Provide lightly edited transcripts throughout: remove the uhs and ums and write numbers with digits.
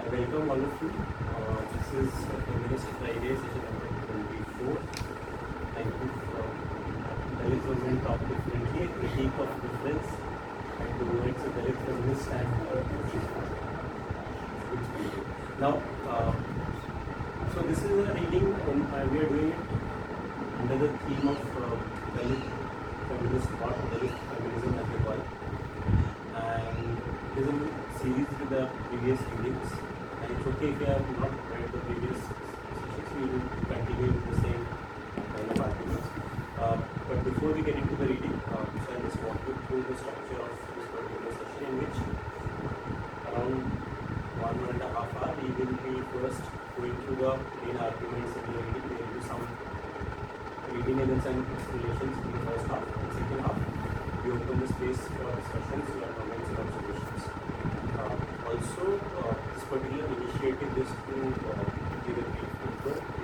Welcome all of you. This is Feminist Friday session number 24. Thank you for Dalit women talk differently, a critique of difference, and towards a Dalit feminist and now. So this is a reading, and we are doing it under the theme of Dalit feminist thought, Dalit feminism as we call, and it is a series with the previous readings. And it's okay if you have not read the previous sessions, we will continue with the same kind of articles. But before we get into the reading, so I'll just walk you through the structure of this particular session, in which around 1.5 hours we will be first going through the main arguments in the reading. There will be some reading and some explanations in the first half. And second half, we open the space for discussions, your comments and observations. Also, this particular initiative is to give a brief intro to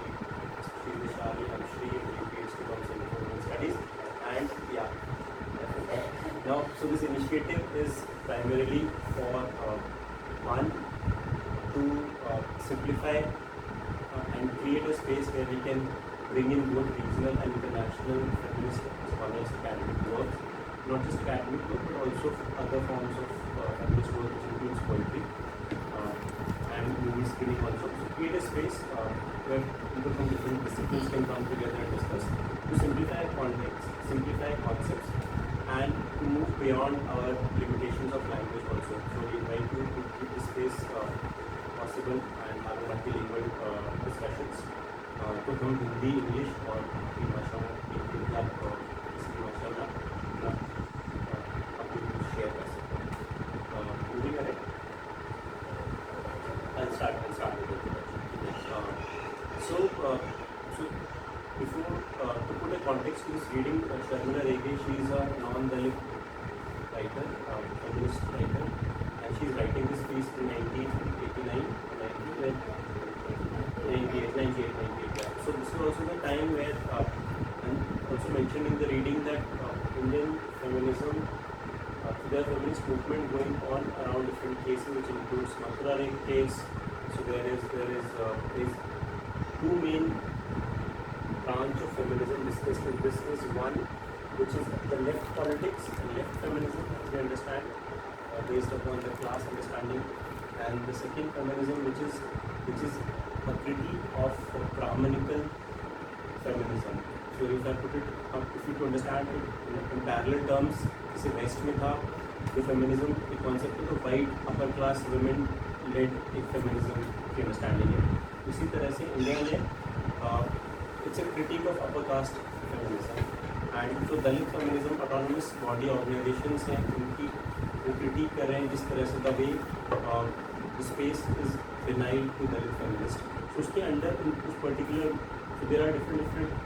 Sri Shali and Shri PhD Council for Women Studies. And yeah, now, so this initiative is primarily for one, to simplify and create a space where we can bring in both regional and international feminist scholars' academic works, not just academic work, but also other forms of feminist work, which includes poetry and movie screening also. So create a space where people from different disciplines can come together and discuss, to simplify context, simplify concepts, and to move beyond our limitations of language also. So we invite you to keep this space possible and have a multilingual discussions. तो हम Hindi, English और अपनी भाषाओं में आप इसकी भाषा में अपनी शेयर कर सकते हैं. Moving ahead, I'll start with it. So before to put a context to this reading, Sharmila Rege, she is a non-Dalit writer, feminist writer, and she is writing this piece in 1989, 98. So this is also the time where, and also mentioned in the reading, that Indian feminism, there are feminist movement going on around different cases, which includes Mathura rape case. So there is two main branch of feminism discussed in this. Is one, which is the left politics and left feminism, as we understand, based upon the class understanding, and the second feminism, which is a critique of Brahmanical feminism. So if I put it, if you to understand it in parallel terms, जैसे waste में था जो feminism एक concept है, तो white upper class women lead एक feminism की understanding है. उसी तरह से इंडिया में it's a critic of upper caste feminism, and जो दलित फेमिनिज्म ऑटोनमस बॉडी ऑर्गेनाइजेशंस हैं, उनकी वो क्रिटिक कर रहे हैं जिस तरह से the way space is denied to Dalit feminist. So उसके अंदर उस particular, so there are different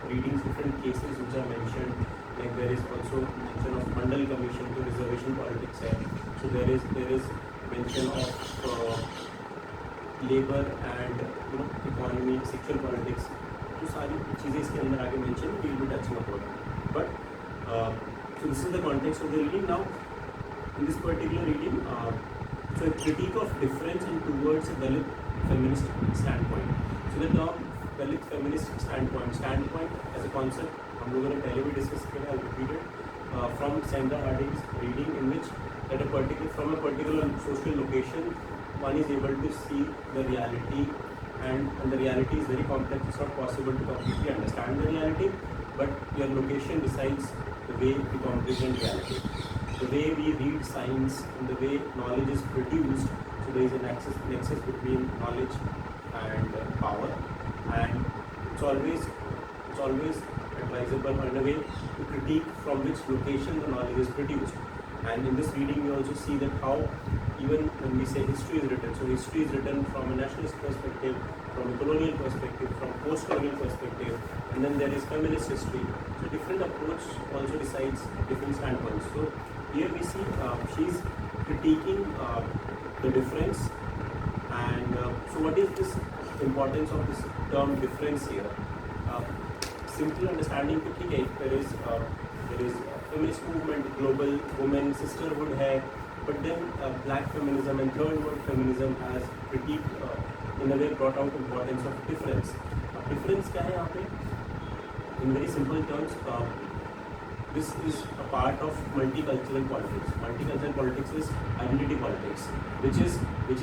readings, different cases which are mentioned. Like there is also mention of Mandal Commission to reservation politics है. So there is mention of labor and economy, sexual politics. तो सारी चीज़ें इसके अंदर आगे mention will be touching upon. But so this is the context of the reading. Now in this particular reading, so a critique of difference and towards a Dalit feminist standpoint. So the term Dalit feminist standpoint as a concept, हम लोगों ने पहले भी discuss किया, I'll repeat it, from Sandra Harding's reading, in which that from a particular social location, one is able to see the reality, and the reality is very complex. It's not possible to completely understand the reality, but your location decides the way we comprehend reality, the way we read science, and the way knowledge is produced. So there is a nexus between knowledge and power, and it's always advisable in a way to critique from which location the knowledge is produced. And in this reading we also see that how, even when we say history is written, so history is written from a nationalist perspective, from a colonial perspective, from post-colonial perspective, and then there is feminist history. So different approach also decides different standpoints. So here we see she's critiquing the difference, and so what is this importance of this term difference here? Simple understanding to ठीक है, there is feminist movement, global women sisterhood है, but then black feminism and third world feminism has in a way brought out importance of difference. Difference क्या है यहाँ पे? In very simple terms, this is a part of multicultural politics. Multicultural politics is identity politics, which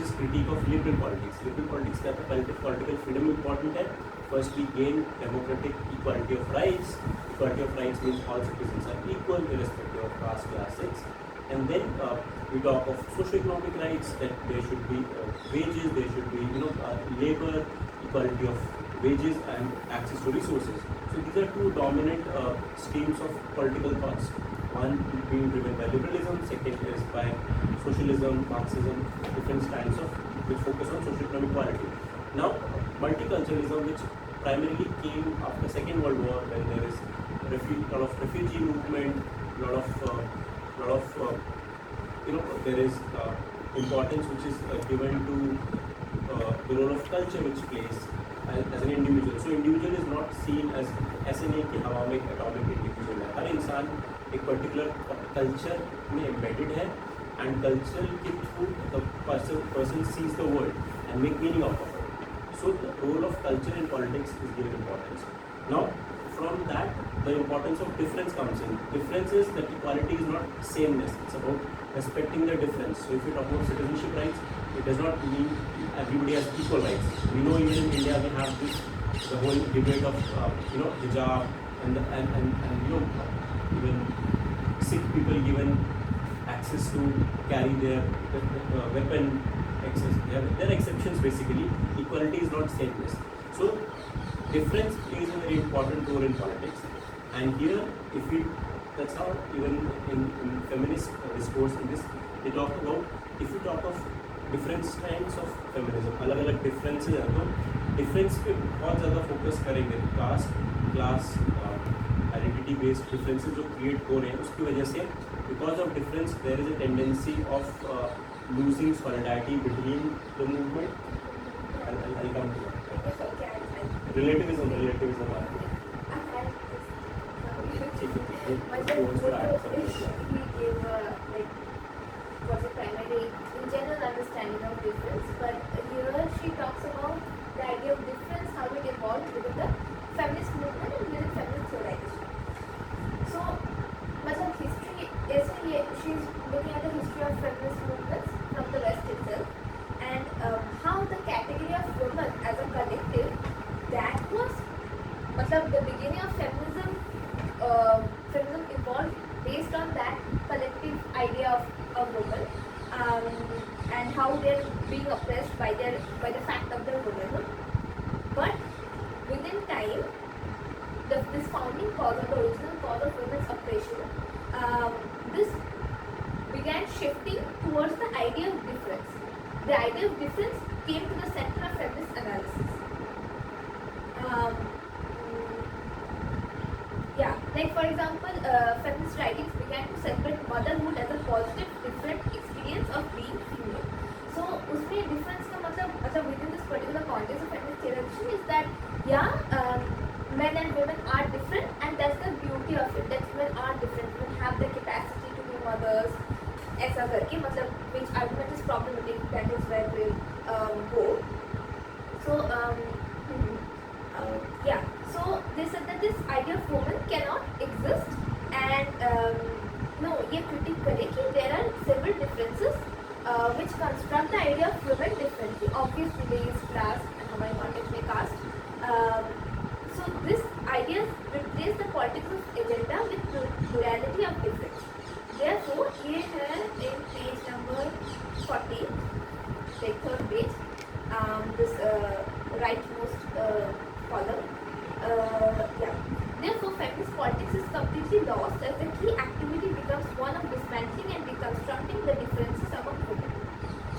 is critique of liberal politics. Liberal politics क्या है? Political freedom important है. First, we gain democratic equality of rights. Equality of rights means all citizens are equal irrespective of caste, class, sex. And then we talk of socio-economic rights, that there should be wages, there should be labor, equality of wages and access to resources. So these are two dominant streams of political thoughts. One being driven by liberalism, second is by socialism, Marxism, different strands of which focus on socio-economic equality. Now, multiculturalism, which primarily came after Second World War, when there is a lot of refugee movement, lot of there is importance which is given to the role of culture which plays as an individual. So individual is not seen as ऐसे नहीं कि हवा में atomic individual है. हर इंसान एक particular culture में embedded है, and culture के through the person sees the world and make meaning out of it. So the role of culture in politics is given importance. Now, from that, the importance of difference comes in. Difference is that equality is not sameness. It's about respecting the difference. So if we talk about citizenship rights, it does not mean everybody has equal rights. We know even in India we have the whole debate of hijab and even Sikh people given access to carry their weapon access. There are exceptions basically. Equality is not sameness. So difference plays a very important role in politics, and here that's how even in feminist discourse in this they talk about, if you talk of different strands of feminism, अलग-अलग differences हैं, तो difference पे बहुत ज़्यादा focus करेंगे. caste, class, identity based differences जो create हो रहे हैं, उसकी वजह से because of difference there is a tendency of losing solidarity between the movement. I'll come to that. Relativism was a primary in general understanding of difference, but here she talks about the idea of difference, how it evolved within the feminist movement and within feminist theorization. So, history is she's looking at the history of feminist movements from the West itself, and how the category of women as a collective, that was the beginning of feminism. Feminism evolved based on that collective idea of a woman, and how they're being oppressed by the fact of their womanhood. But within time, this founding cause, or the original cause of women's oppression, this began shifting towards the idea of difference. The idea of difference came to the center of feminist analysis. For example, feminist writings began to celebrate motherhood as a positive, different experience of being female. So, उसमें difference का मतलब within this particular context of feminist theorization is that men and women are different, and that's the beauty of it. That women are different, women have the capacity to be mothers. ऐसा करके which argument is problematic. That is where we'll go. So so they said that this idea of woman cannot exist, and ये critique करे कि there are several differences which construct the idea of women differently. Obviously there is class, and हमारे context में caste. So this idea replaces the politics of agenda with plurality of difference. Therefore, ये है in page number 40, like third page, this rightmost column. Therefore, feminist politics is completely lost as the key activity becomes one of dismantling and deconstructing the differences among women.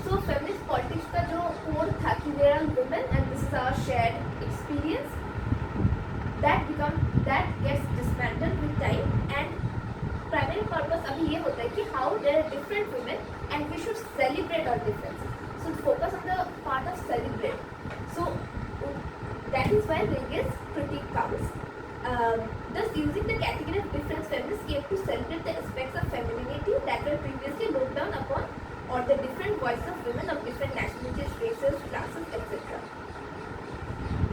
So, feminist politics का जो core था कि we are women and this is our shared experience, that gets dismantled with time, and primary purpose अभी ये होता है कि how there are different women and we should celebrate our differences. So, focus on the part of celebrate. So, that is where Rege's critique comes. Thus, using the category of difference, feminists came to celebrate the aspects of femininity that were previously looked down upon or the different voices of women of different nationalities, races, classes, etc.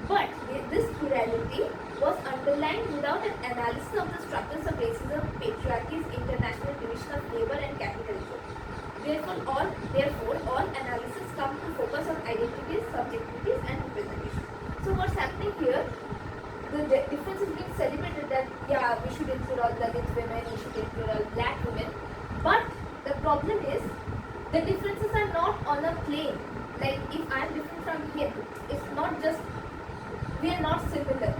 But this plurality was underlined without an analysis of the structures of racism, patriarchy's international division of labor and capitalism. Therefore, all analysis come to focus on identities, subjectivities, and representation. So what's happening here? The difference is being celebrated that yeah, we should include all Dalit women, we should include all black women. But the problem is the differences are not on a plane. Like if I'm different from him, it's not just we are not similar.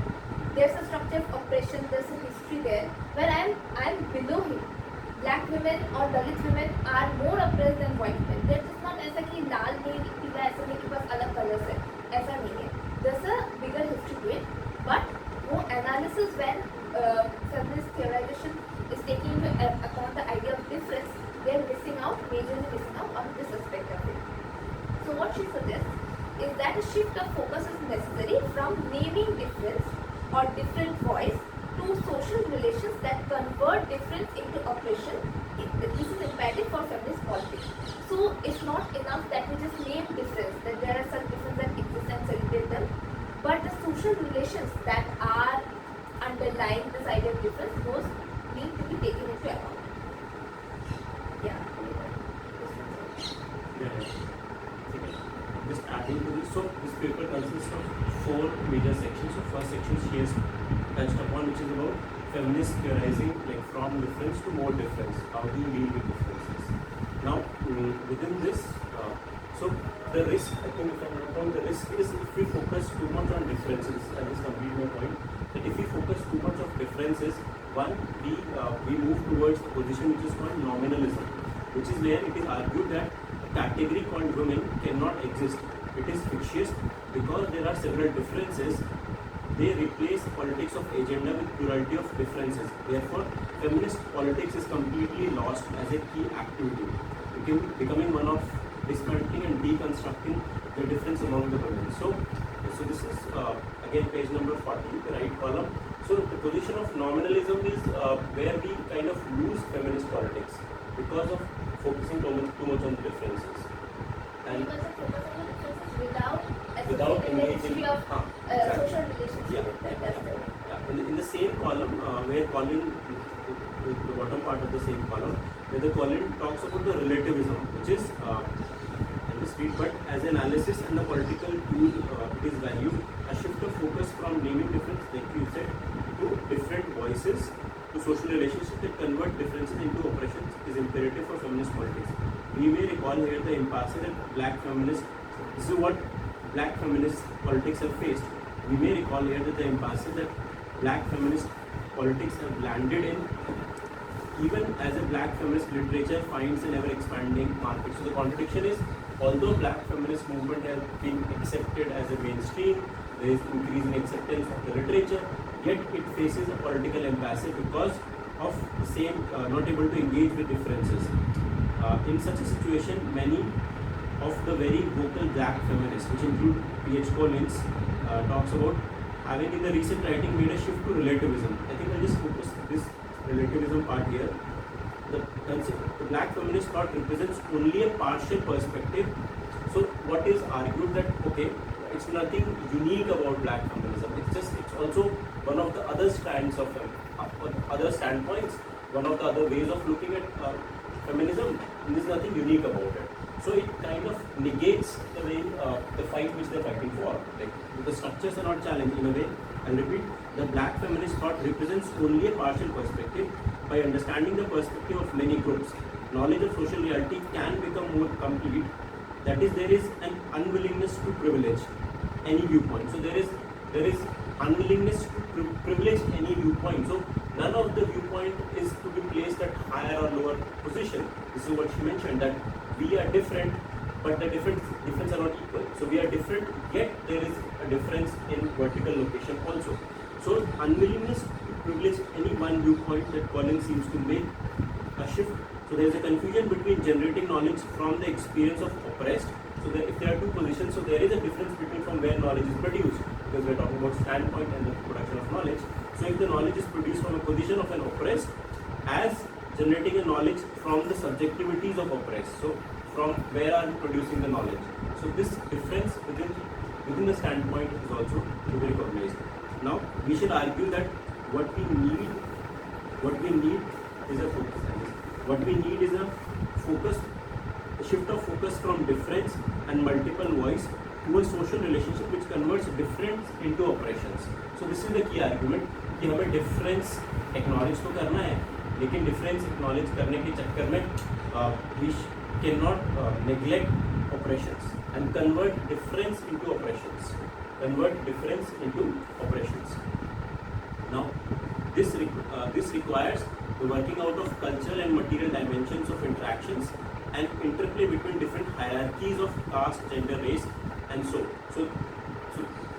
There's a structure of oppression, there's a history there where I'm below him. Black women or Dalit women are more oppressed than white women. They're just not ऐसा कि लाल नहीं पीला ऐसा नहीं कि बस अलग colours है ऐसा नहीं है. There's a bigger history to it. But वो analysis when feminist theorization is taking into account the idea of difference, they're majorly missing out on this aspect of it. So what she suggests is that a shift of focus is necessary from naming difference or different voice to social relations that convert difference into oppression. This is imperative for feminist politics. So it's not enough that we just name difference, that there are some differences that exist and celebrate them, but the social relations that are underlying this idea of difference, those need to be taken into account. Yeah. Just adding to this, so this paper consists of 4 major sections. So first section she has touched upon, which is about feminist theorizing, like from difference to more difference. How do you deal with differences? Now, within this, so the risk, I think if I'm not wrong, the risk is if we focus too much on differences, I just complete my point, that if we focus too much of differences, one, we move towards the position which is called nominalism, which is where it is argued that category called women cannot exist. It is fictitious because there are several differences. They replace politics of agenda with plurality of differences. Therefore, feminist politics is completely lost as a key activity, becoming one of dismantling and deconstructing the difference among the women. So this is again page number 40, the right column. So the position of nominalism is where we kind of lose feminist politics because of focusing too much on the differences. And Because of focus on the differences without associating the engaging history of exactly. social relationships. Yeah. In the same column where Colin, the bottom part of the same column, where the Colin talks about the relativism, which is but as an analysis and the political tool, it is valued. A shift of focus from naming difference, like you said, to different voices, to social relationships that convert differences into oppressions is imperative for feminist politics. We may recall here the impasse that black feminists, this is what black feminist politics have faced. We may recall here that the impasse that black feminist politics have landed in, even as a black feminist literature finds an ever expanding market. So the contradiction is, although black feminist movement has been accepted as a mainstream, there is increasing acceptance of the literature, yet it faces a political impasse because of the same not able to engage with differences. In such a situation, many of the very vocal black feminists, which include P.H. Collins, talks about having in the recent writing made a shift to relativism. I think I'll just focus this relativism part here. The black feminist thought represents only a partial perspective. So what is argued that, okay, it's nothing unique about black feminism. It's also one of the other strands of other standpoints, one of the other ways of looking at feminism. And there's nothing unique about it. So it kind of negates the way the fight which they're fighting for. Like the structures are not challenged in a way. I'll repeat, the black feminist thought represents only a partial perspective. By understanding the perspective of many groups, knowledge of social reality can become more complete. That is, there is an unwillingness to privilege any viewpoint. So there is unwillingness to privilege any viewpoint. So none of the viewpoint is to be placed at higher or lower position. This is what she mentioned, that we are different, but the difference are not equal. So we are different, yet there is a difference in vertical location also. So unwillingness to privilege any one viewpoint that Collins seems to make a shift. So there is a confusion between generating knowledge from the experience of oppressed. So that if there are two positions, so there is a difference between from where knowledge is produced, because we are talking about standpoint and the production of knowledge. So if the knowledge is produced from a position of an oppressed, as generating a knowledge from the subjectivities of oppressed. So from where are we producing the knowledge. So this difference within the standpoint is also to be recognized. Now we should argue that what we need is a focus. What we need is a shift of focus from difference and multiple voice to a social relationship which converts difference into operations. So this is the key argument कि हमें difference acknowledge तो करना है, लेकिन difference acknowledge करने के चक्कर में we cannot neglect operations and convert difference into operations. Now this requires the working out of cultural and material dimensions of interactions and interplay between different hierarchies of caste, gender, race, and so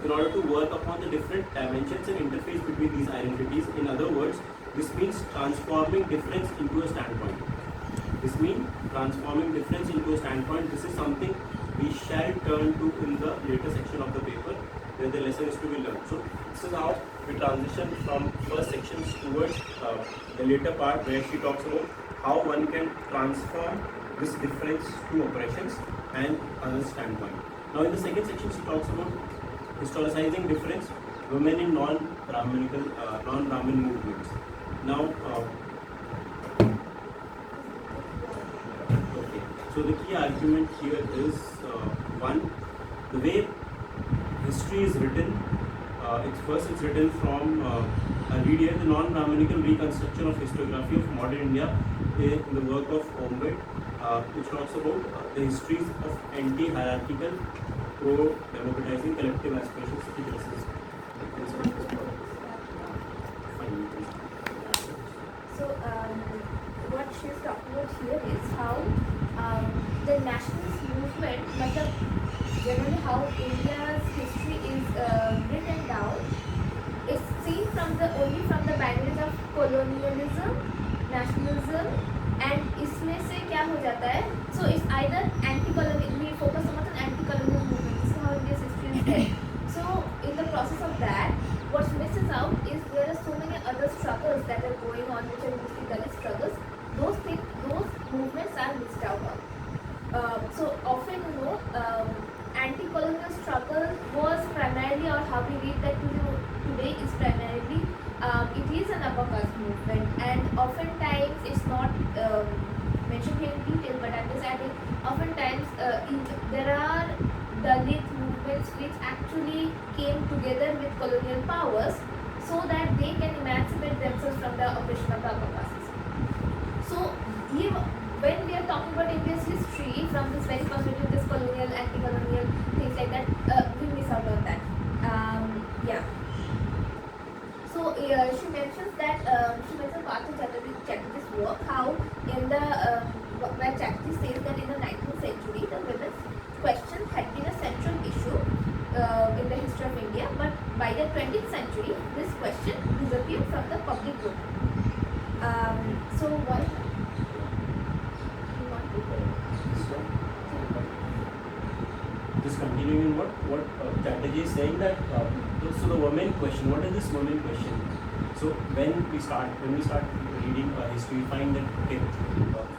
in order to work upon the different dimensions and interface between these identities. In other words, this means transforming difference into a standpoint. This is something we shall turn to in the later section of the paper, where the lesson is to be learned. So this is how we transition from first sections towards the later part, where she talks about how one can transform this difference to operations and other standpoint. Now in the second section she talks about historicizing difference, women in non-Brahmin movements. Now okay, so the key argument here is one, the way history is written. It's written from I'll read here, the non-Brahminical reconstruction of historiography of modern India in the work of Ombed, which talks about the histories of anti-hierarchical, pro-democratizing collective aspirations. So what she's talking about here is how the nationalist movement, generally how India's history is written down, is seen only from the binaries of colonialism, nationalism, and इसमें से क्या हो जाता है? So it's either anti-colonial, we focus on anti-colonial movement. This is how India's history is there. So in the process of that, what misses out is there are so many other struggles that are going on, which are mostly Dalit struggles. Those movements are missed out on. So often, anti-colonial struggle was primarily, or how we read that today is primarily, it is an upper caste movement, and oftentimes it's not mentioned here in detail, but I'm just adding, oftentimes there are Dalit movements which actually came together with colonial powers so that they can emancipate themselves from the oppression of the upper castes. So when we are talking about India's history from this very perspective, this colonial, anti-colonial, things like that, we miss out on that. So she mentions Partha Chatterjee's work, how in the where Chatterjee says that in the 19th century the women's question had been a central issue in the history of India, but by the 20th century this question disappeared from the public domain. So why? Just continuing in what Chatterjee is saying, that so the women question, what is this women question? So when we start reading history, we find that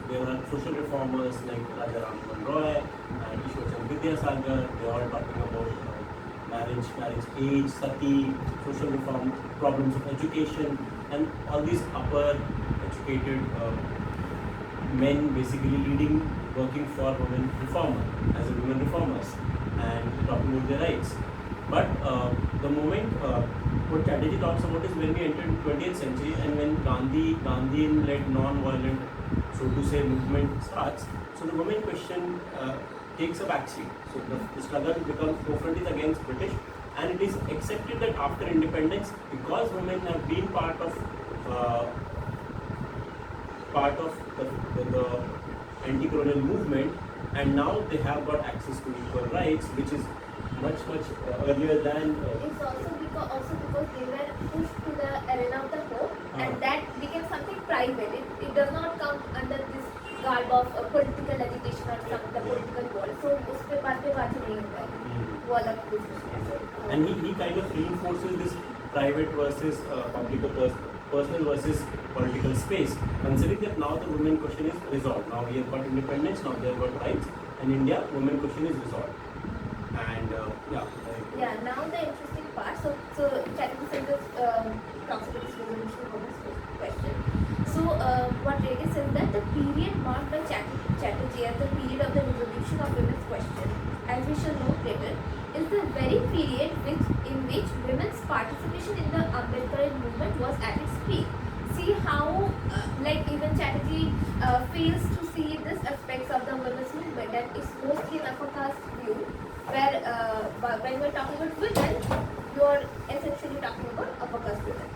there were social reformers like Raja Ram Mohan Roy and Ishwarchand Vidyasagar. They are all talking about marriage age, sati, social reform, problems of education, and all these upper educated men basically working for women reformers and talking about their rights. But the moment what Chatterjee talks about is when we entered 20th century and when Gandhian-led non-violent, so to say, movement starts. So the women question takes a backseat. So the struggle becomes confronted against British, and it is accepted that after independence, because women have been part of the anti-colonial movement, and now they have got access to equal rights, which is much earlier than. It's also because they were pushed to the arena of the court, and that became something private. It does not come under this garb of political agitation or some the political war. So उसपे बात नहीं होता है. वो अलग discussion है. And he kind of reinforces this private versus public personal versus political space. Considering that now the women question is resolved. Now we have got independence, now they have got rights. In India, women question is resolved. And yeah, now the interesting part. So Chatterjee says talks about this resolution of women's question. So what Rege says that the period marked by Chatterjee as the period of the resolution of women's question, as we shall note later, is the very period in which women's participation in the Ambedkar movement was at its peak. See how like even Chatterjee fails to see this aspects of the women's movement, and it's mostly an upper caste view, where when we're talking about women, you're essentially talking about upper caste women.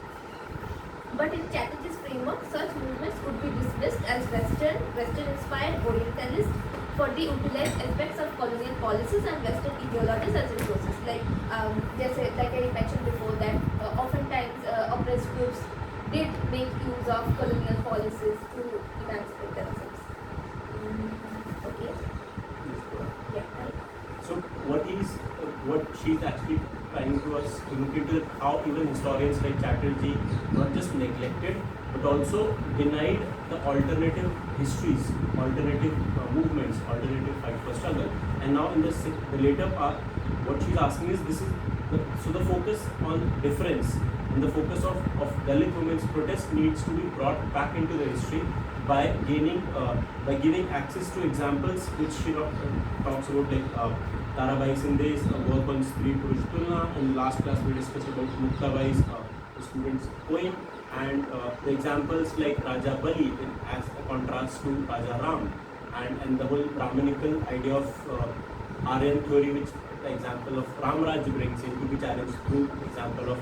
But in Chatterjee's framework, such movements could be dismissed as Western-inspired Orientalist for the utilized aspects of colonial policies and Western ideologies as resources. Like like I mentioned before, that oftentimes oppressed groups did make use of colonial policies to emancipate themselves. Okay. Yeah. Right. So what she's actually trying to us to look into how even historians like Chatterjee not just neglected but also denied the alternative histories, alternative movements, alternative fight for struggle. And now in the later part, what she's asking is the focus on difference and the focus of Dalit women's protest needs to be brought back into the history by giving access to examples which she talks about, like Tarabai Sindh's work on Stri Purush Tulna. In the last class we discussed about Muktabai's student's poem, and the examples like Raja Bali as a contrast to Raja Ram, and the whole Brahminical idea of Aryan theory, which the example of Ram Raj brings in to be challenged through the example of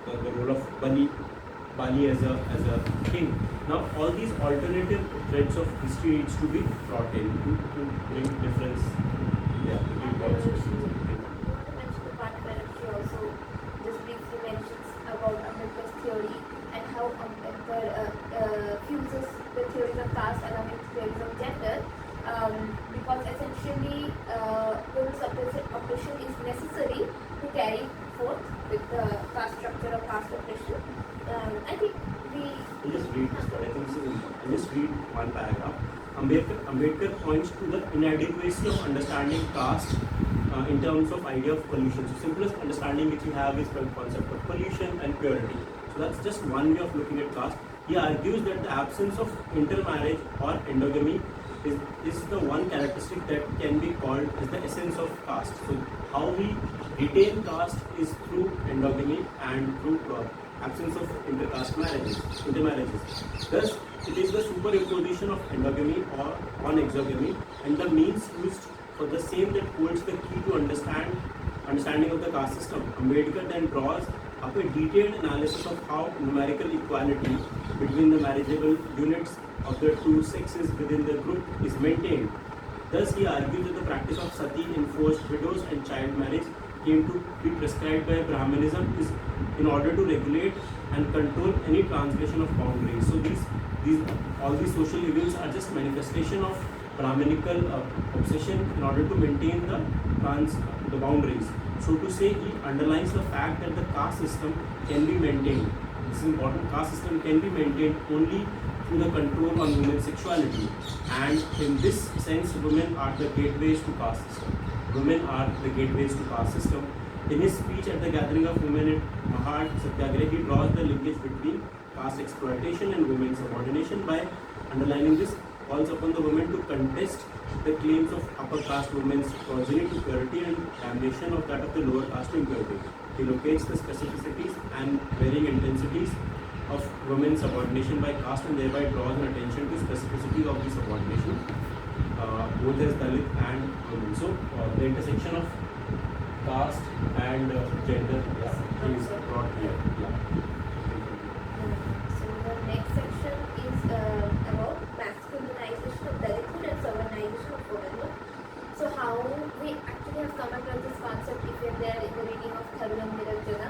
the role of Bali as a king. Now all these alternative threads of history needs to be brought in to bring difference. Yeah, You want to mention the part where she also just briefly mentions about Ambedkar's theory and how Ambedkar fuses the theories of caste along with theories of gender, because essentially women's oppression is necessary to carry forth with the caste structure of caste oppression. I think I'll just read this, but I think this is important. I'll just read one paragraph. Ambedkar points to the inadequacy of understanding caste in terms of idea of pollution. So simplest understanding which we have is the concept of pollution and purity. So that's just one way of looking at caste. He argues that the absence of intermarriage or endogamy is the one characteristic that can be called as the essence of caste. So how we retain caste is through endogamy and through absence of intermarriages. Thus, it is the superimposition of endogamy or on exogamy and the means used for the same that holds the key to understanding of the caste system. Ambedkar then draws up a detailed analysis of how numerical equality between the marriageable units of the two sexes within the group is maintained. Thus, he argues that the practice of sati, enforced widows and child marriage came to be prescribed by Brahmanism is in order to regulate and control any transgression of boundaries. So all these social evils are just manifestation of Brahminical obsession in order to maintain the boundaries. So to say, he underlines the fact that the caste system can be maintained. This is important. Caste system can be maintained only through the control on women's sexuality, and in this sense, women are the gateways to caste system. Women are the gateways to caste system. In his speech at the gathering of women at Mahad Satyagraha, he draws the linkage between caste exploitation and women's subordination by underlining this, calls upon the women to contest the claims of upper caste women's progeny to purity and damnation of that of the lower caste to impurity. He locates the specificities and varying intensities of women's subordination by caste and thereby draws an attention to specificities of the subordination, both as Dalit and women. So the intersection of caste and gender is brought here. So the next section is about masculinization of Dalithood and sovereignization of womanhood. So how we actually have come across this concept if you're there in the reading of Tharu and Nirajana.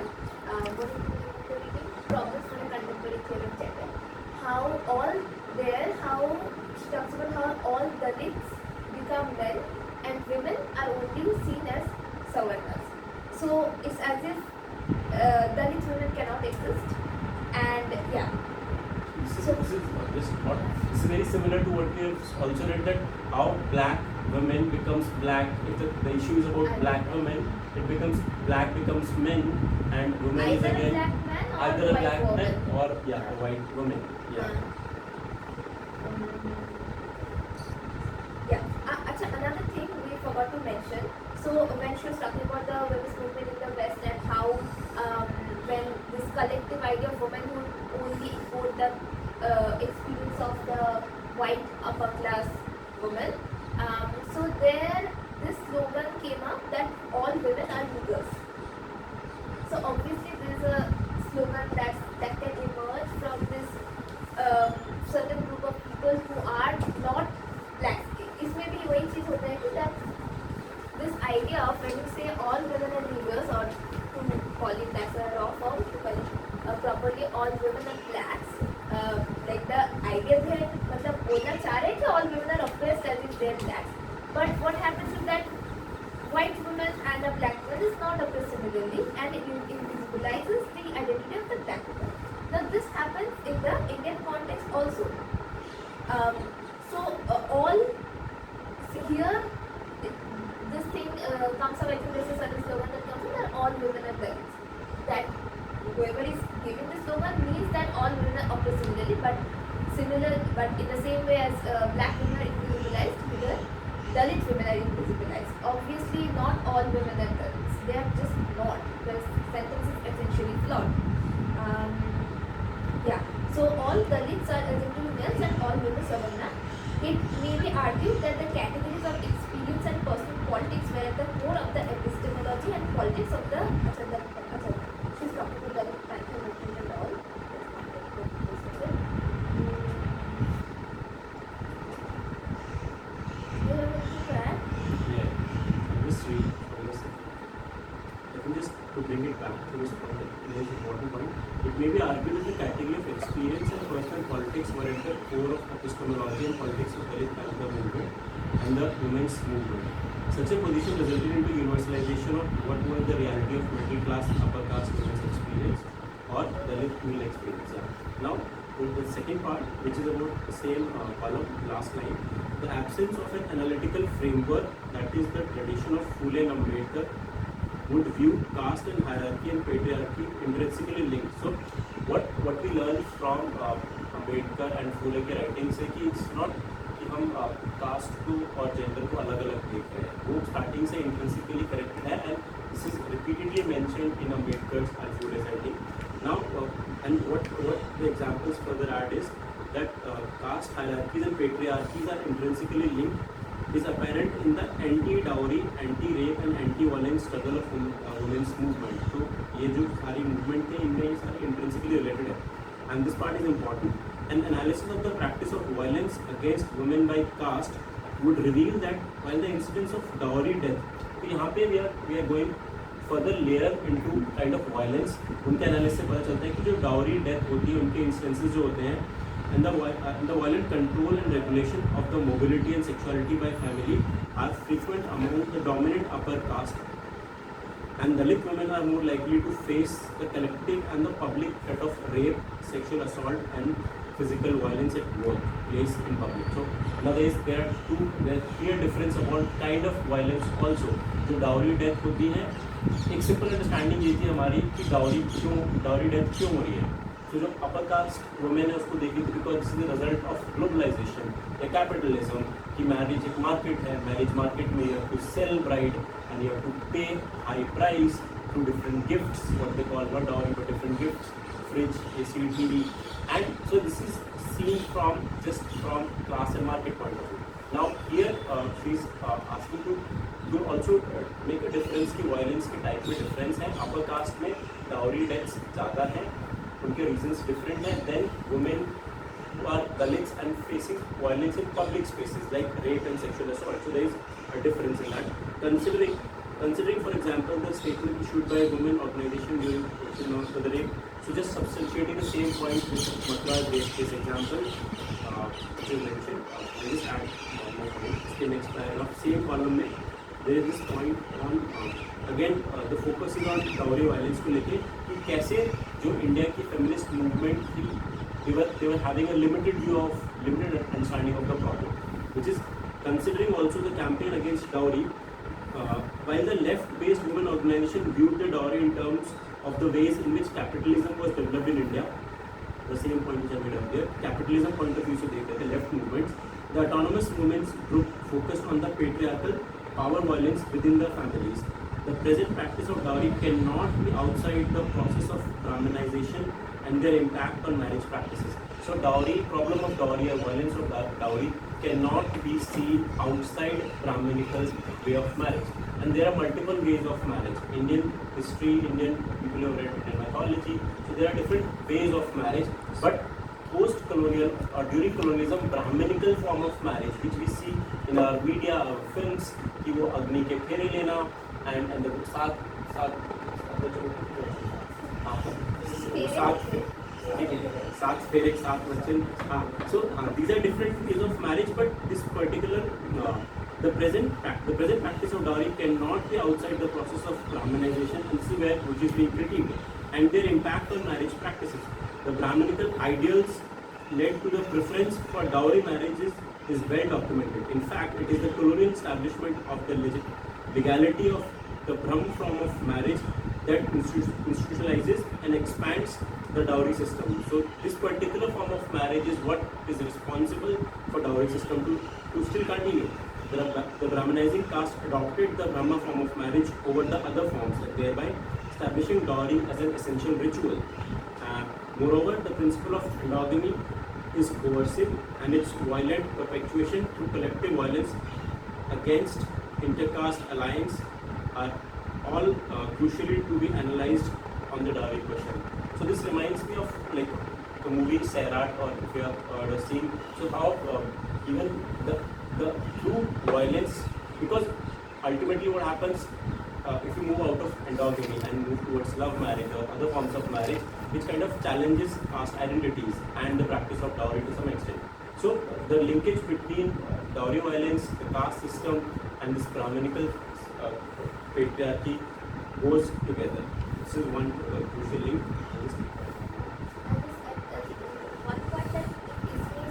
What is the reading? Progress on a contemporary theory of gender. How she talks about how all Dalits become men and women are only seen as Savarnas. So it's as if Dalit women cannot exist And yeah, This is very similar to what we have also read, that how black women becomes black. If the issue is about black women, it becomes black becomes men, and women is either a again black man or either a a white black woman. man or a white woman. Yeah. Yeah. Another thing we forgot to mention. So when she was talking about the women's movement in the West and how when this collective idea of womanhood only echoed the experience of the white upper class woman. So there, this slogan came up that all women are leaders. So obviously there is a slogan that can emerge from this certain group of people who are not black. इसमें भी वही चीज होता है कि that this idea of when you say all women are leaders, or to call it that's a raw form, to call it properly all women are blacks, like the idea है मतलब बोलना चाह रहे हैं कि all women are oppressed as if they are blacks, but what happens is that white woman and a black woman is not oppressed similarly, and it invisibilizes the identity of the black woman. Now this happens in the Indian context also. All here this thing comes up. I think there's a certain slogan that comes in that all women are Dalits. That whoever is giving this slogan means that all women are oppressed similarly, but in the same way as black women are invisibilized, here Dalit women are invisibilized. Obviously, not all women are Dalits. They are just not. The sentence is essentially flawed. Yeah. So all Dalits are assumed to be males and all women are women. It may be argued that the categories of experience and personal politics were at the core of the epistemology and politics of the she's talking about the Panther movement and all. You have anything to add? Yeah. Just read from the second. I think just to bring it back to this point, the most important point, it may be argued that the category of experience and personal politics were at the core of epistemology and politics of Dalit Panther movement and the women's movement. Such a position resulted into universalization of what was the reality of middle class, upper caste women's experience or Dalit male experience. Yeah. Now, in the second part, which is about the same column, last line, the absence of an analytical framework, that is the tradition of Phule and Ambedkar, would view caste and hierarchy and patriarchy intrinsically linked. So, what we learn from Ambedkar and Phule के writings है कि it's not कि हम caste को और gender को अलग अलग देख रहे हैं. वो starting से intrinsically connected है, and this is repeatedly mentioned in Ambedkar's and Phule's writing. Now, and what the examples further add is that caste hierarchies and patriarchies are intrinsically linked is apparent in the anti-dowry, anti-rape and anti-violence struggle of women's movement. So ये जो सारी movement है इनमें ये सारे intrinsically related है, and this part is important. An analysis of the practice of violence against women by caste would reveal that while the incidence of dowry death, तो यहाँ पे we are going further layer into kind of violence. उनके analysis से पता चलता है कि जो dowry death होती है उनके instances जो होते हैं and the violent control and regulation of the mobility and sexuality by family are frequent among the dominant upper caste, and Dalit women are more likely to face the collective and the public threat of rape, sexual assault and physical violence at workplace in public. So nowadays there are clear difference about kind of violence also. जो dowry death होती है, एक simple understanding ये थी हमारी कि dowry death क्यों हो रही है. So जो upper caste women है उसको देखिए तो because this is the result of globalization या capitalism कि marriage एक market है, marriage market में you have to sell bride and you have to pay high price through different gifts, what they call not dowry but different gifts, fridge, AC, TV, and so this is seen from class and market point of view. Now here she is asking to also make a difference कि violence के type में difference है. Upper caste में dowry deaths ज़्यादा है, उनके reasons different हैं than women who are Dalits and facing violence in public spaces like rape and sexual assault. So there is a difference in that. Considering for example the statement issued by a women organization during for the rape, so just substantiating the same point which Matla's rape case example which is mentioned, we just add more points. इसके next paragraph same column में there is this point on again the focus is on dowry violence को लेके कि कैसे जो India की feminist movement थी, they were having a limited understanding of the problem, which is considering also the campaign against dowry. While the left-based women organization viewed the dowry in terms of the ways in which capitalism was developed in India, the same point which I made earlier, capitalism point of view से देखते थे left movements, the autonomous women's group focused on the patriarchal power violence within the families. The present practice of dowry cannot be outside the process of Brahminization and their impact on marriage practices. So problem of dowry or violence of dowry cannot be seen outside Brahminical way of marriage. And there are multiple ways of marriage. Indian history, Indian people have read Indian mythology, so there are different ways of marriage. But post-colonial or during colonialism, Brahminical form of marriage, which we see in our media, our films, कि वो अग्नि के फेरे लेना and the सात फेरे सात वचन. So these are different ways of marriage, but this particular the present practice of dowry cannot be outside the process of Brahminization, and this is where which is being critiqued, and their impact on marriage practices. The Brahminical ideals led to the preference for dowry marriages is well documented. In fact, it is the colonial establishment of the legality of the Brahm form of marriage that institutionalizes and expands the dowry system. So this particular form of marriage is what is responsible for dowry system to still continue. The Brahminizing caste adopted the Brahma form of marriage over the other forms, thereby establishing dowry as an essential ritual. Moreover, the principle of endogamy is coercive, and its violent perpetuation through collective violence against intercaste alliance are all crucially to be analyzed on the dowry question. So this reminds me of like the movie Sairat, or if you have heard or seen. So how even the through violence, because ultimately what happens if you move out of endogamy and move towards love marriage or other forms of marriage, which kind of challenges caste identities and the practice of dowry to some extent. So the linkage between dowry violence, the caste system, and this Brahminical patriarchy goes together. This is one crucial link. One point that is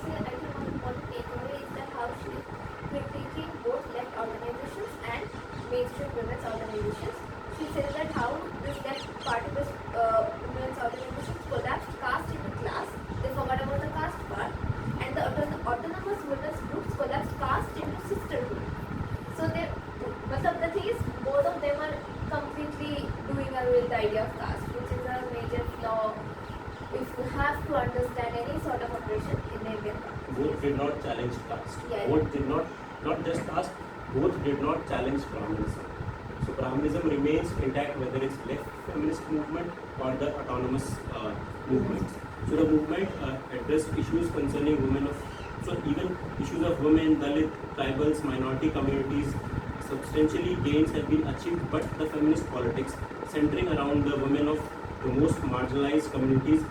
I think one important takeaway is that how she is critiquing both left organizations and mainstream women's organizations. She says that how this left part of this women's organizations collapsed caste into class. They forgot about the caste part, and the autonomous women's groups collapsed caste into sisterhood. So the thing is, both of them are completely doing away with the idea of caste, which is a major flaw if you have to understand any sort of oppression in the Indian context. Both did not challenge caste. Yeah. Both did not just caste, both did not challenge Brahminism. So Brahminism remains intact whether it's left feminist movement or the autonomous movements. So the movement addressed issues concerning even issues of women, Dalit, tribals, minority communities. Substantially gains have been achieved, but the feminist politics centering around the women of the most marginalized communities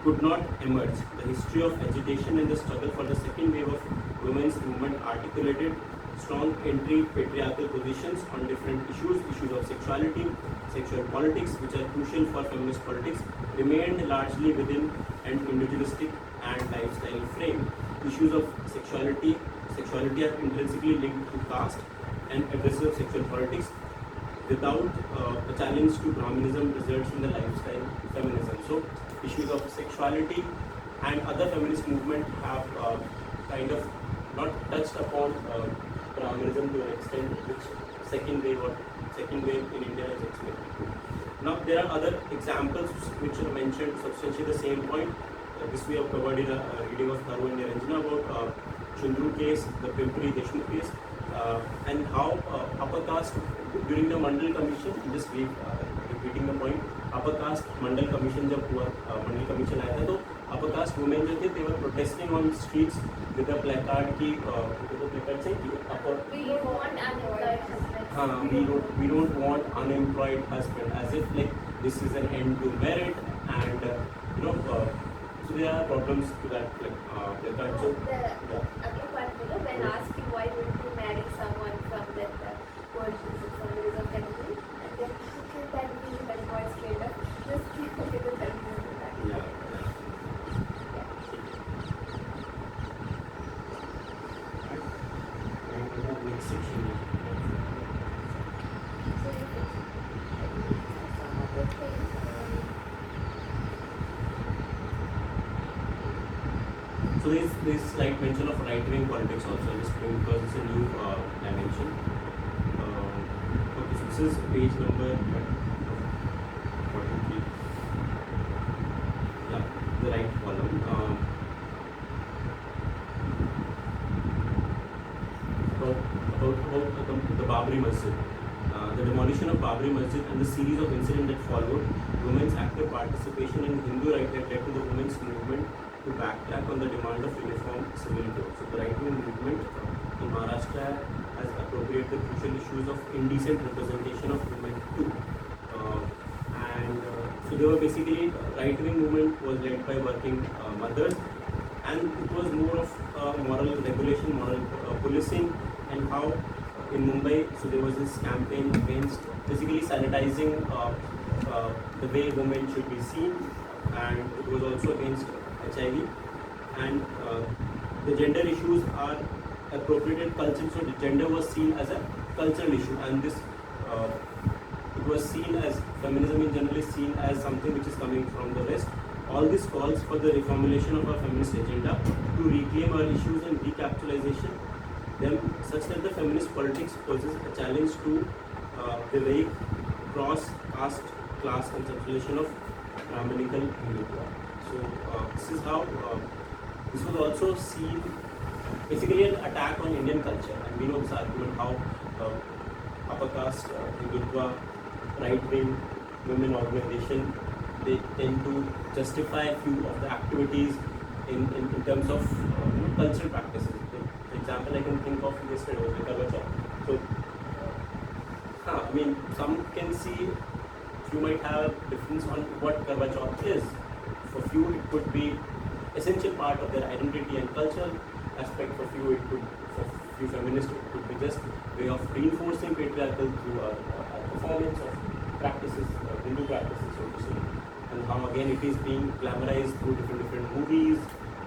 could not emerge. The history of agitation and the struggle for the second wave of women's movement articulated strong anti-patriarchal positions on different issues of sexuality, sexual politics, which are crucial for feminist politics, remained largely within an individualistic and lifestyle frame. Issues of sexuality are intrinsically linked to caste, and aggressive sexual politics without a challenge to Brahminism results in the lifestyle feminism. So issues of sexuality and other feminist movement have kind of not touched upon Brahminism to an extent which second wave in India is expected to. Now there are other examples which are mentioned substantially the same point. This we have covered in a reading of Tharu and Niranjana about Chundru case, the Pimpri Deshmukh case, and how upper caste during the Mandal Commission, just repeating the point, upper caste Mandal Commission जब हुआ Mandal Commission आया था तो upper caste women जो थे they were protesting on streets with a placard की placard से कि upper We don't want unemployed husbands. We don't want unemployed husband, as if like this is an end to merit, and so there are problems to that placard. So The other part, when asking why wouldn't you marry someone from that So there's slight mention of right-wing politics also, just because it's a new dimension. Okay, so this is page number 43. Yeah, the right column. About the Babri Masjid. The demolition of Babri Masjid and the series of incidents that followed, women's active participation in Hindu right had led to the women's movement to backtrack on the demand of uniform civil code. So the right-wing movement in Maharashtra has appropriated the crucial issues of indecent representation of women too. So they were basically, right-wing movement was led by working mothers, and it was more of moral regulation, moral policing, and how in Mumbai, so there was this campaign against basically sanitizing the way women should be seen, and it was also against HIV, and the gender issues are appropriated culture, so the gender was seen as a cultural issue, and this it was seen as, feminism in general is seen as something which is coming from the West. All this calls for the reformulation of our feminist agenda to reclaim our issues and recapitalization them such that the feminist politics poses a challenge to the very cross caste, class conceptualization of Brahminical Hindutva. So this is how this was also seen basically an attack on Indian culture, and we know this argument how upper caste Hindutva, right wing women organization, they tend to justify a few of the activities in terms of cultural practices. For example, I can think of yesterday was the Karwa Chauth. So, I mean, some can see, few might have a difference on what Karwa Chauth is. For few, it could be essential part of their identity and cultural aspect. For few, it could, for few feminists, it could be just way of reinforcing patriarchal through a performance of practices, Hindu practices, so to say. And how again it is being glamorized through different movies,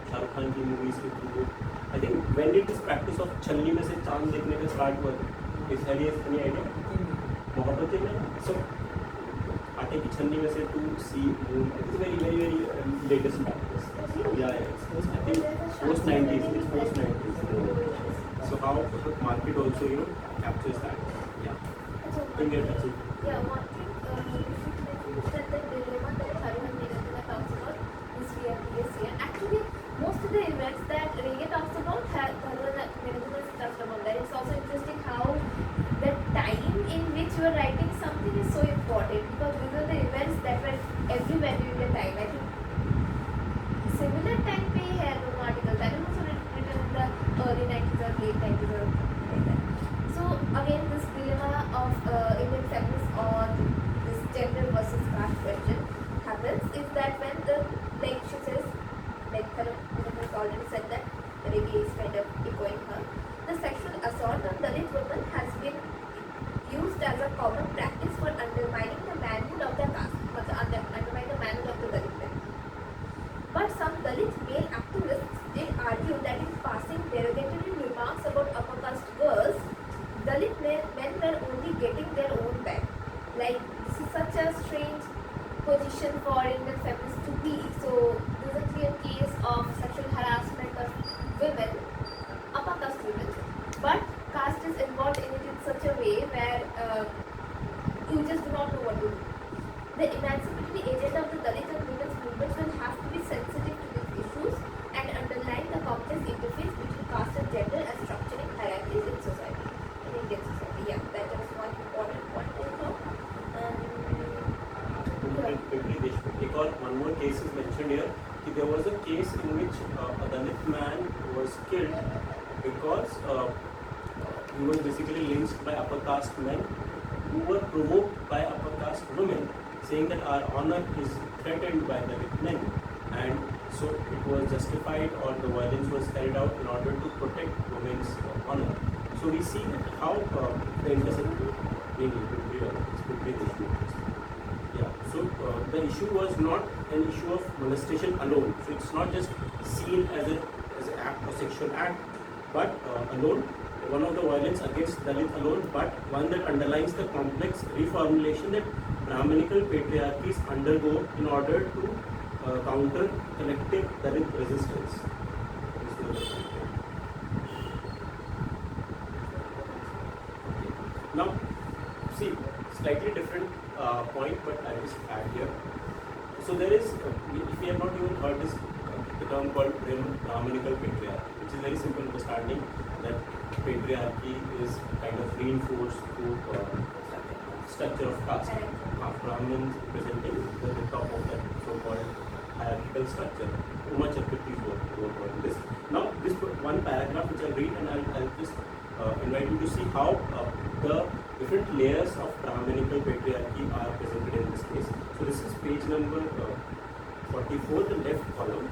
Shah Rukh Khan ki movies ke through. I think when did this practice of Chalni mein se Chand dekhne ka start hua? Is there any idea? Mohabbat mein? So, Aate ki Chalni mein se to see moon. It is very latest practice. Yeah, it's I think post 90s. It's post 90s. So how the market also captures that. Yeah. Think that's it. Yeah, one thing you should mention is that the dilemma that Harun Nirajana talks about is here. Actually, most of the events that Rege talks about, Harun Nirajana has touched upon that. It's also interesting how the time in which you are writing something is so important, because these are the events that were everywhere during the time. I think similar time pe hai articles that are also written in the early 90s or late 90s or like that. So again, this dilemma of Indian feminists on this gender versus caste question happens is that when the, like she says, like Karan has already said that Rege is kind of echoing her, the sexual assault on Dalit women has been used as a common practice for undermining the manhood of the caste, undermining the manhood of the Dalit men. But some Dalit male activists did argue that in passing derogatory remarks about upper caste girls, Dalit men were only getting their own back. Like, this is such a strange position for Indian feminists to be. So, there is a clear case of sexual harassment of women, upper caste women, but caste is involved in it in such a way where you just do not know what to do. The emancipatory agenda of the Dalit and women's movement will have to be sensitive to these issues and underline the complex interface between caste and gender as structuring hierarchies in society, in Indian society. Yeah, that is one important point also. One more case is mentioned here. There was a case in which a Dalit man was killed because he was basically lynched by upper caste men who were provoked by upper caste women, saying that our honor is threatened by Dalit men, and so it was justified, or the violence was carried out in order to protect women's honor. So we see how the intersection so the issue was not an issue of molestation alone. So it's not just seen as an act or sexual act, but alone, one of the violence against Dalit alone, but one that underlines the complex reformulation that Brahminical patriarchies undergo in order to counter collective Dalit resistance. point, but I will just add here. So there is, if you have not even heard this the term called Brahmanical patriarchy, which is very simple understanding that patriarchy is kind of reinforced through structure of caste. Brahmins representing the top of that so-called hierarchical structure. Much please work on this. Now, this one paragraph which I'll read, and I'll just invite you to see how the different layers of Brahmanical patriarchy are presented in this case. So this is page number 44, the left column.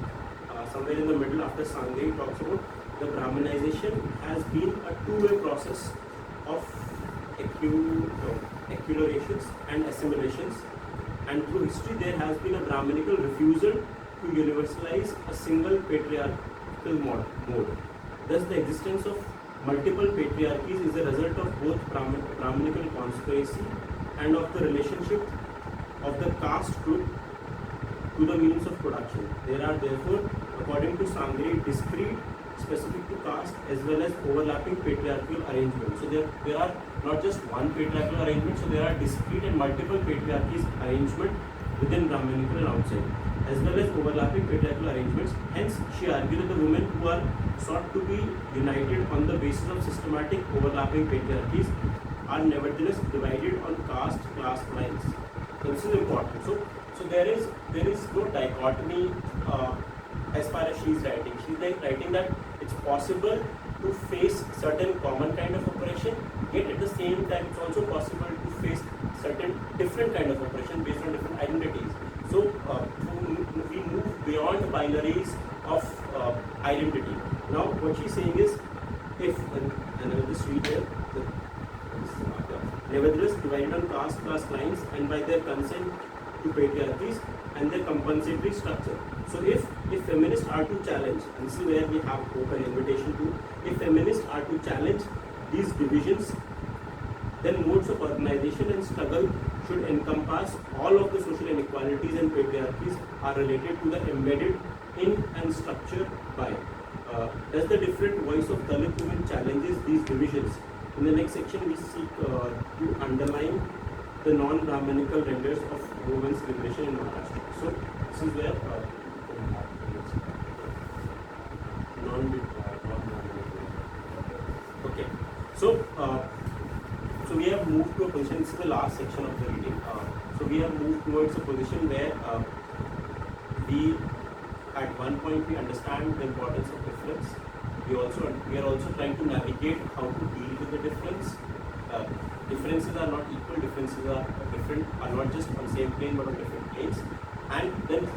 Somewhere in the middle, after Sangre talks about the Brahmanization has been a two-way process of accumulations and assimilations, and through history there has been a Brahmanical refusal to universalize a single patriarchal mode. Thus, the existence of multiple patriarchies is a result of both Brahmanical conspiracy and of the relationship of the caste group to the means of production. There are therefore, according to Sangre, discrete, specific to caste as well as overlapping patriarchal arrangements. So there are not just one patriarchal arrangement, so there are discrete and multiple patriarchies arrangement within Brahmanical and outside, as well as overlapping patriarchal arrangements. Hence, she argued that the women who are sought to be united on the basis of systematic overlapping patriarchies are nevertheless divided on caste class lines. So this is important. So there is no dichotomy as far as she is writing. She is like writing that it's possible to face certain common kind of oppression, yet at the same time it's also possible to face certain different kind of oppression based on different identities. So we move beyond binaries of identity. Now what she's saying is, if, and I will just read here, nevertheless divided on caste class lines and by their consent to patriarchies and their compensatory structure. So if feminists are to challenge, and this is where we have open invitation to, if feminists are to challenge these divisions, then modes of organization and struggle should encompass all of the social inequalities and patriarchies are related to the embedded in and structured by. As the different voice of Dalit women challenges these divisions, in the next section we seek to underline the non-Brahmanical renders of women's liberation in Maharashtra. So this is where okay. So we have moved to a position. This is the last section of the reading. So we have moved towards a position where we at one point we understand the importance of difference. We are also trying to navigate how to deal with the difference. Differences are not equal, differences are different, are not just on same plane but on different planes. And then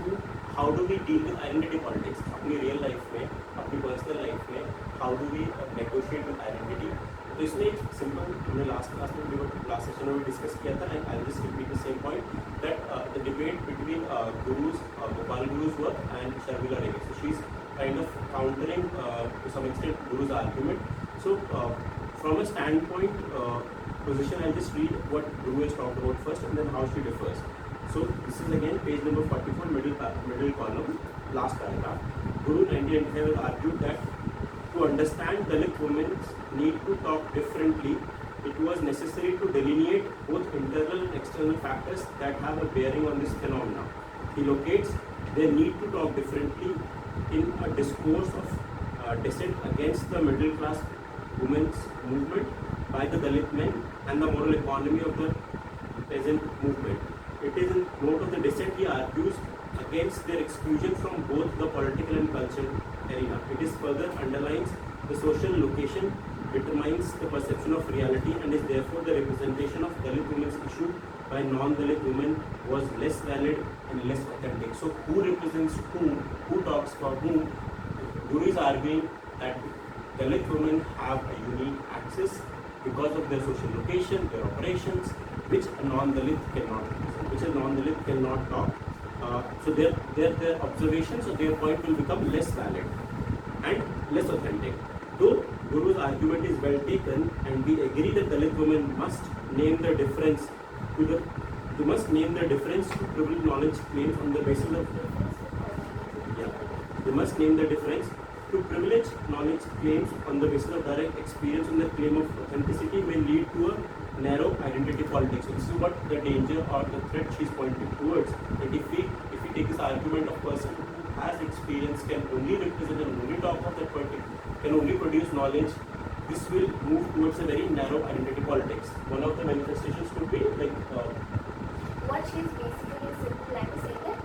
how do we deal with identity politics? अपनी real life में, अपनी personal life में, how do we negotiate with identity? तो इसमें एक simple, हमने last session में discuss किया था, and I'll just repeat the same point, that the debate between Gopal Guru's work and Sharmila Rege. So she's kind of countering to some extent Guru's argument. So from a standpoint position, I'll just read what Guru has talked about first and then how she differs. So this is again page number 44, middle column, last paragraph. Guru 1995 has argued that to understand Dalit women's need to talk differently, it was necessary to delineate both internal and external factors that have a bearing on this phenomenon. He locates their need to talk differently in a discourse of dissent against the middle class women's movement by the Dalit men and the moral economy of the peasant movement. It is in note of the dissent he argues against their exclusion from both the political and cultural arena. It is further underlines the social location determines the perception of reality and is therefore the representation of Dalit women's issue by non-Dalit women was less valid and less authentic. So who represents whom, who talks for whom? Guru is arguing that Dalit women have a unique access because of their social location, their operations, which a non-Dalit cannot represent, which a non-Dalit cannot talk. So their observations or their point will become less valid and less authentic. Though Guru's argument is well taken, and we agree that Dalit women must name the difference to privileged knowledge claims on the basis of they must name the difference to privileged knowledge claims on the basis of direct experience, and the claim of authenticity may lead to a narrow identity politics. So this is what the danger or the threat she's pointing towards. That if we take this argument of person who has experience, can only represent and only talk of that particular, can only produce knowledge, this will move towards a very narrow identity politics. One of the manifestations could be like what she's basically simply like saying that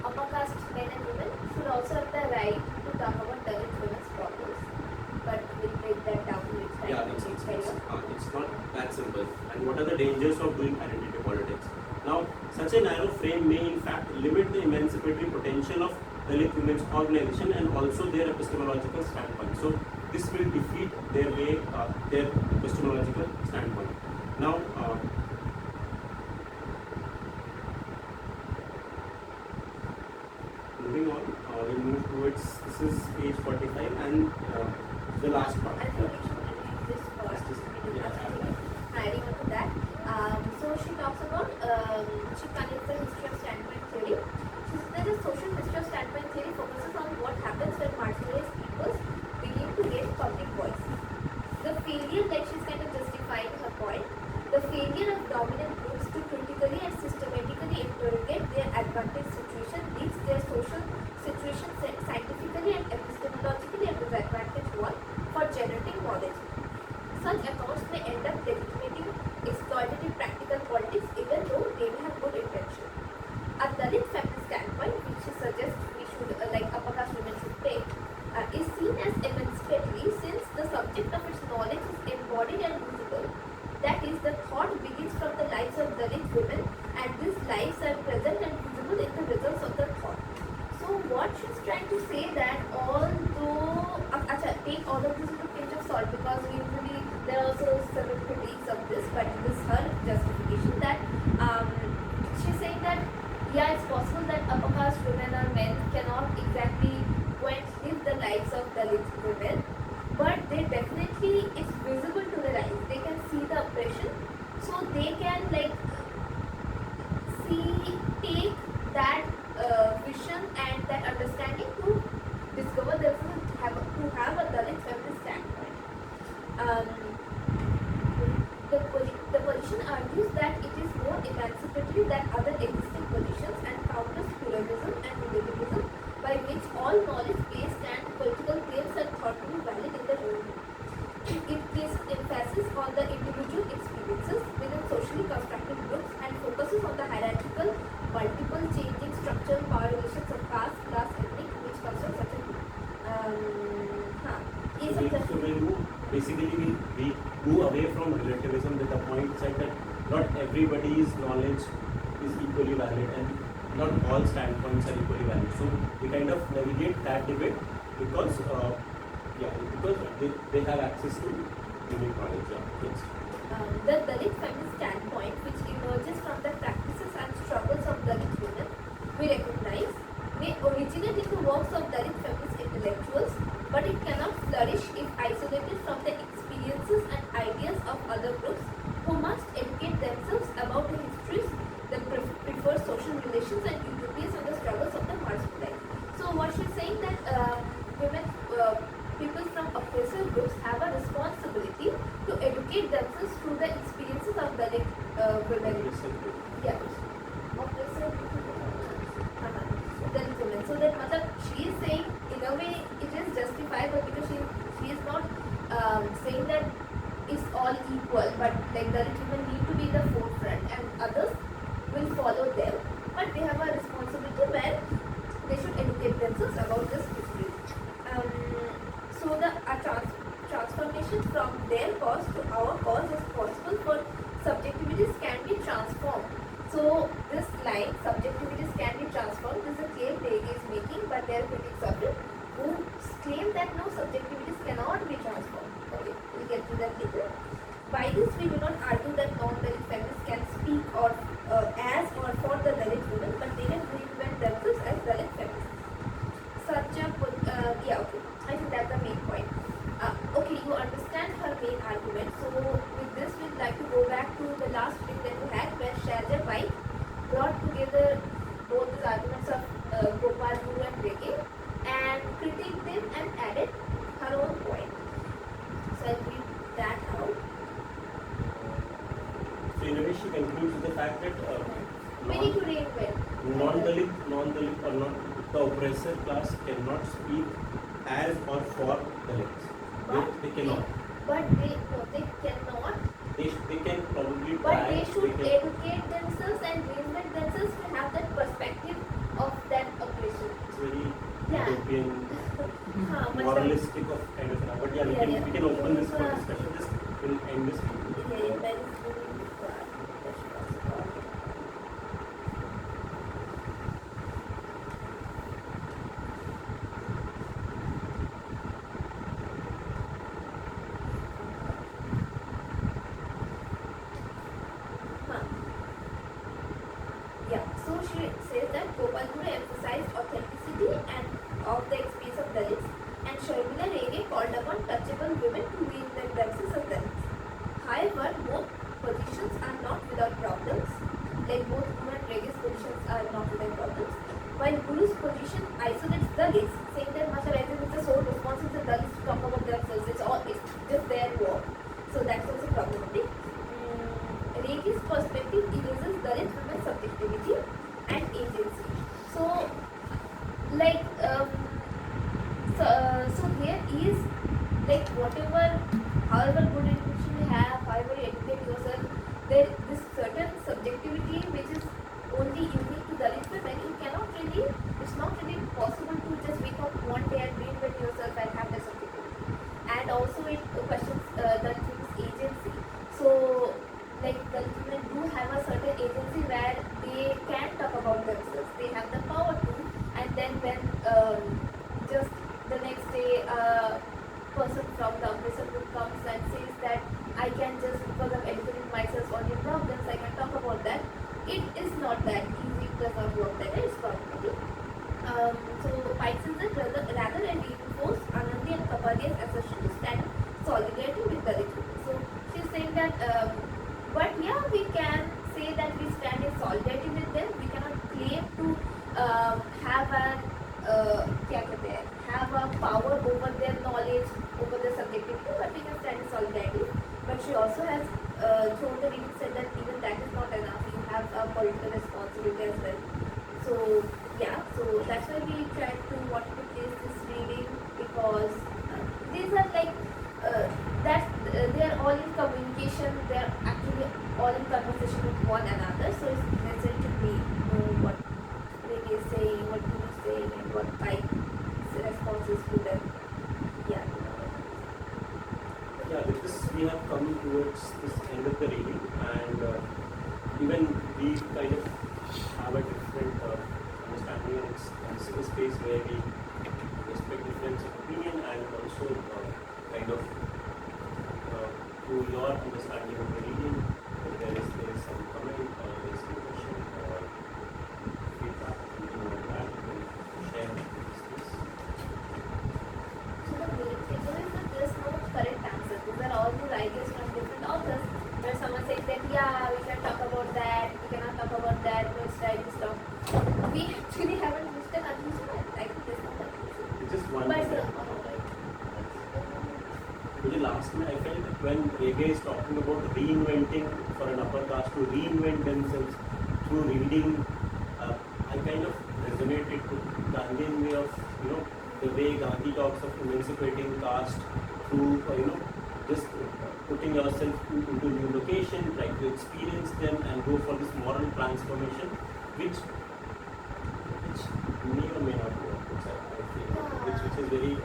upper caste men and women should also have the right to talk about Dalit women's problems, but we'll break that down next time. yeah, it's not that simple. And what are the dangers of doing identity politics? Now, such a narrow frame may in fact limit the emancipatory potential of Dalit women's organization and also their epistemological standpoint. So this will defeat their way, their epistemological standpoint. Now, moving on, we'll move towards, this is page 45 and the last part. I think we should read this first. Adding on to that, so she talks about, she connects the history of standpoint theory. She says that the social history of standpoint theory focuses on what happens when marginalized peoples begin to get public voice. The failure, like she's kind of justifying her point, the failure of dominant groups to critically and systematically interrogate their advantage situation leads their social situation scientifically and epistemologically at disadvantage one for generating knowledge. Such accounts may end up legitimating exploitative practical politics even though they may have good intention. A Dalit feminist standpoint, which she suggests we should, like upper caste women should take, is seen as emancipatory since the subject of its knowledge is embodied and visible. That is, the thought begins from the lives of Dalit women and these lives are present and visible in the results of the thought. So what she's trying to say that although, take all of this with a pinch of salt because usually there are also several critiques of this, but this is her justification that she's saying that yeah, it's possible that upper caste women or men cannot exactly go and live the lives of Dalit women, but they definitely, it's visible to their eyes. They can see the oppression, so they can like take that vision and that understanding to discover themselves, to have a Dalit feminist standpoint. The position argues that it is more emancipatory than other existing positions and counters pluralism and relativism by which all knowledge-based and political claims are thought to be valid in their own way. It places emphasis on the individual experiences within socially constructed groups and focuses on the hierarchical, multiple changing structural power relations of caste, class, ethnic, which construct such a group. So basically we go away from relativism with the point said that not everybody's knowledge is equally valid and not all standpoints are equally valid. So we kind of navigate that debate because they have access to unique knowledge. Yes. The Dalit feminist standpoint, which emerges from the practices and struggles of Dalit women, we recognize may originate in the works of Dalit feminist intellectuals, but it cannot flourish if isolated from the experiences and ideas of other groups who must educate themselves about the histories, the preferred social relations and utopias and the struggles of the marginalized. So what she's saying that people from oppressor groups have a responsibility to educate themselves through the experiences of Dalit women. Yeah. Oppressor Dalit women. So that she is saying in a way it is justifiable because she is not saying that it's all equal, but like Dalit women need to be the forefront and others will follow them. But they have a responsibility where they should educate themselves about this history. So the transformation from their cause to our cause is possible for subjectivities can be transformed. So this line, subjectivities can be transformed, is a claim Rege is making, but there are critics of it who claim that no, subjectivities cannot be transformed. Okay, we'll get to that later. By this, we do not argue that non-Dalit feminists can speak or as or for the Dalit women, but they can reinvent themselves as Dalit feminists. Okay. I think that's the main point. Okay, you understand her main argument. So with this, we'd like to go back to the last thing that we had, where Sharmila White brought together both the arguments of Gopal Guru and Rege and critiqued them and added her own point. So I'll read that out. fact that We need to reinvent. non-Dalit or not the oppressor class cannot speak as or for Dalits. They cannot. But they cannot. They can probably But try. they should educate themselves and reinvent themselves to have that perspective of that oppression. It's very Yeah. utopian, moralistic of kind of. But yeah, we can open this for discussion. Just we'll end this. Yeah, that is very Yeah, so she says that Gopal Guru emphasized authenticity and of the experience of Dalits, and Sharmila Rege called upon touchable women to reinvent themselves as Dalits. However, both positions are not without problems, like both Guru and Rege's positions are not without problems. While Guru's position isolates Dalits, saying that Mashallah it's the sole responsibility of Dalits to talk about themselves, it's just their work. So that's also problematic. Rege's perspective erases Dalit women's subjectivity and agency. So, like, so there is like whatever, however good education you have, however you educate yourself, there is certain subjectivity which is only unique to Dalit women. You cannot really, it's not really possible to just wake up one day and reinvent yourself and have that subjectivity. And also it questions Dalit women's agency. So, like Dalit women do have a certain agency where they can talk about themselves. They have the power to, and then when just the next day a person from the oppressor group comes and says that I can just, because I've educated myself on your problems, I can talk about that. It is not that easy. It does not work that way. It's problematic. So Pike says that rather I reinforce Anandi and Kapadia's assertion to stand in solidarity with Dalit women. So she's saying that. But yeah, we can say that we stand in solidarity with them. We cannot claim to have a power over their knowledge, over their subjectivity, but we can stand in solidarity. But she also has through the reading said that even that is not enough. You have a political responsibility as well. So yeah, so that's why we tried to want to place this reading, because these are like they are all in communication. They are actually all in conversation with one another. So it's necessary to know what Rege is saying, what Guru is saying, and what Pike's response is to them. Yeah. Yeah, with this we have come towards this end of the reading, and even we kind of have a different understanding, and it's a space where we respect difference of opinion and also kind of through your understanding of the reading, there is some comment or there is some question or feedback, something like that, you can share with this. So the main thing is that there is no correct answer. These are all the ideas from different authors. Where someone says that yeah, we can talk about that, we cannot talk about that, no, it's right, it's wrong. We actually haven't reached a conclusion. I think there's no conclusion. It's just one But thing. The last time I felt that when Rege is talking about reinventing for an upper caste to reinvent themselves through reading, I kind of resonated with Gandhian way of, the way Gandhi talks of emancipating caste through, just putting yourself into new location, trying to experience them and go for this moral transformation, which may or may not work, I feel, which is very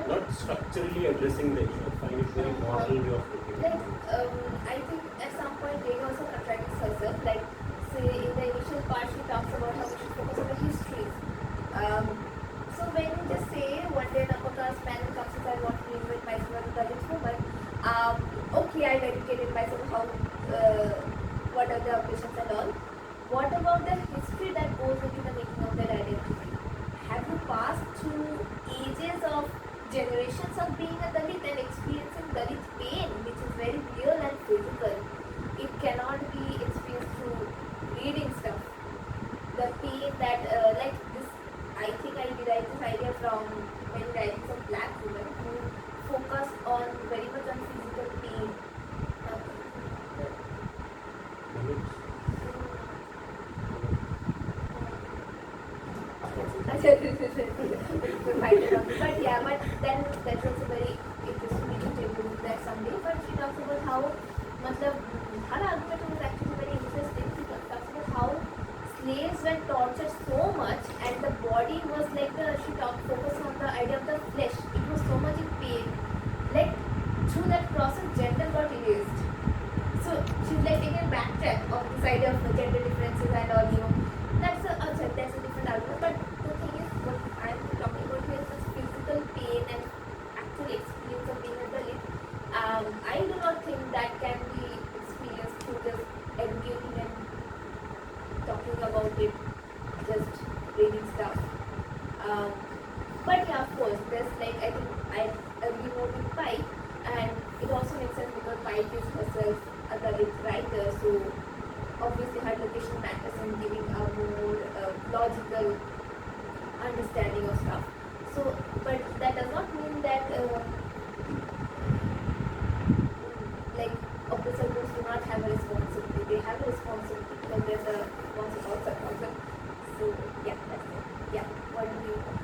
not structurally addressing the issue. I find it very moral way of looking at it. I think at some point Rege also contradicts herself. Like, say in the initial part she talks about how we should focus on the histories. So when you just say one day an upper caste man comes and says I want to reinvent myself as a Dalit woman, okay, I've educated myself how what are the operations and all. What about the history that goes into the making of their identity? Have you passed through ages of generations of being a Dalit and experiencing Dalit pain, which is very real and physical? It cannot be experienced through reading stuff. The pain that, like this, I think I derived this idea from many writings of black women who focus on very much on physical pain. Dalit but yeah, but then that's also very interesting. We can take that someday. But she talks about how, matlab, her argument was actually very interesting. She talks about how slaves were tortured so much, and the body was like she talked focused on the idea of the flesh. It was so much in pain. Like through that process, gender got erased. So she's like taking a backtrack of this idea of gender differences and all, That's that's a different argument. But the thing is, what I'm talking about here is this physical pain and actual experience of being a Dalit. I do not think that can be experienced through just educating and talking about it, just reading stuff. But yeah, of course, there's like I think I agree more with Pike, and it also makes sense because Pike is herself a Dalit writer, so obviously her location matters in giving a more logical understanding of stuff. So, but that does not mean that like oppressor groups do not have a responsibility. They have a responsibility because there's a responsibility also. So yeah, that's it. Yeah, what do you?